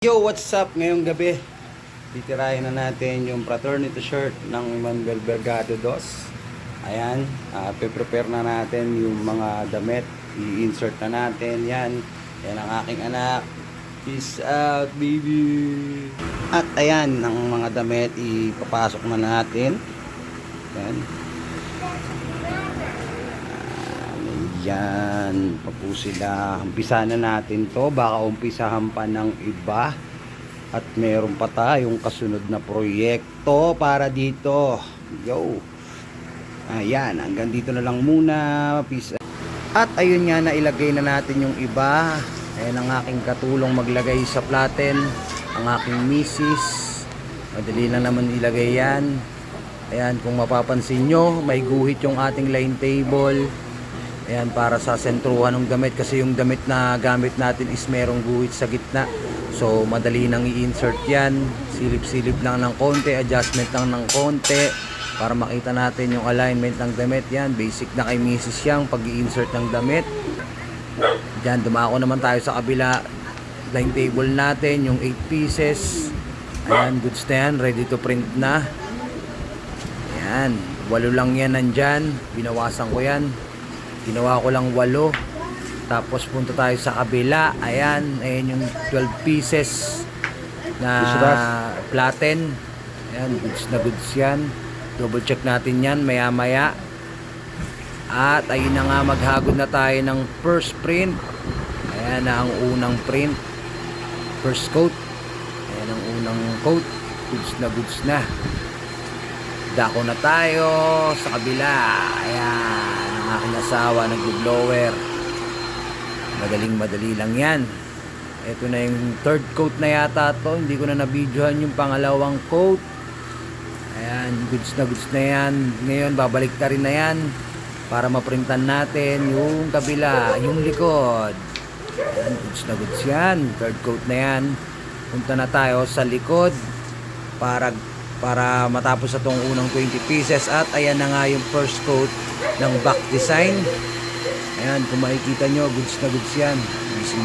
Yo, what's up? Ngayong gabi, titirahin na natin yung fraternity shirt ng Manuel Vergado Dos. Ayan, prepare na natin yung mga damit. I-insert na natin. Yan ang aking anak. Peace out, baby! At ayan, ang mga damit, ipapasok na natin. Ayan. Yan, pa po sila. Umpisa na natin to. Baka umpisahan pa ng iba. At meron pa tayong kasunod na proyekto para dito. Yo. Ayan, hanggang dito na lang muna. Peace. At ayun nga, nailagay na natin yung iba. Ayan ang aking katulong maglagay sa platen. Ang aking misis. Madali lang naman ilagay yan. Ayan, kung mapapansin nyo, may guhit yung ating line table. Ayan, para sa sentruhan ng damit, kasi yung damit na gamit natin is merong guhit sa gitna. So madali nang i-insert yan. Silip-silip lang ng konti, adjustment lang ng konti para makita natin yung alignment ng damit. Yan, basic na kay Mrs. Yang pag i-insert ng damit. Diyan, dumako naman tayo sa kabila. Line table natin, yung 8 pieces. Ayan, goods na yan, ready to print na. Ayan, 8 lang yan nandyan. Binawasan ko yan. Ginawa ko lang 8. Tapos punta tayo sa kabila. Ayan yung 12 pieces na platen. Ayan, goods na goods yan. Double check natin yan maya maya. At ayun na nga, maghagod na tayo ng first print. Ayan na ang unang print. First coat. Ayan ang unang coat. Goods na goods na. Dako na tayo sa kabila. Ayan, ang aking asawa nag-blower. Madali lang yan. Ito na yung third coat na yata to. Hindi ko na nabidyohan yung pangalawang coat. Ayan, goods na yan. Ngayon babalik ka rin na yan para maprintan natin yung kabila, yung likod. Ayan, goods yan. Third coat na yan. Punta na tayo sa likod para matapos itong unang 20 pieces. At ayan na nga yung first coat ng back design. Ayan, kung makikita nyo, goods na goods yan.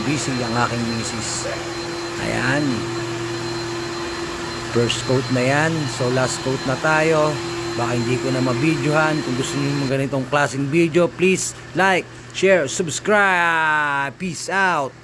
Busy ang aking misis. Ayan, first coat na yan. So last coat na tayo. Baka hindi ko na mabidyohan. Kung gusto nyo ng ganitong klaseng video, please like, share, subscribe. Peace out.